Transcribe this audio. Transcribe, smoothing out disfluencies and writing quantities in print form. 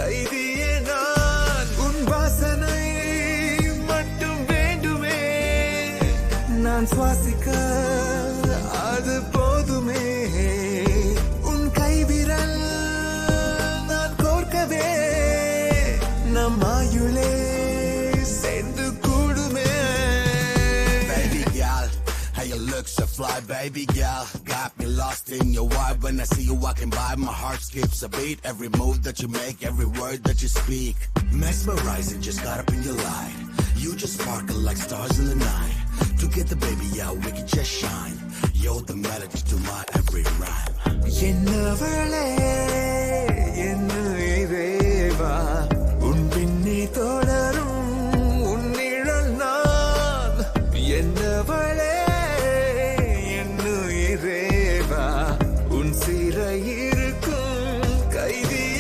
கைதியே நான் உன் வாசனை மட்டும் வேண்டுமே நான் சுவாசிக்க அது போதுமே உன் கைவிரல் நான் கோர்க்கவே நம் ஆயுளே சேர்ந்து கூடுமே Baby girl, how you look so fly, baby girl. Got me lost in your vibe. When I see you walking by, my heart skips a beat. Every move that you make, every word that you speak, mesmerizing, just got up in your light. You just sparkle like stars in the night. Together, baby, yeah, we can just shine. You're the melody to my every rhyme. Ennavale என்ன இறைவா உன் பின்னே தொடரும் உன் நிழல் நான் என்னவளே என்ன இறைவா உன் சிறையில்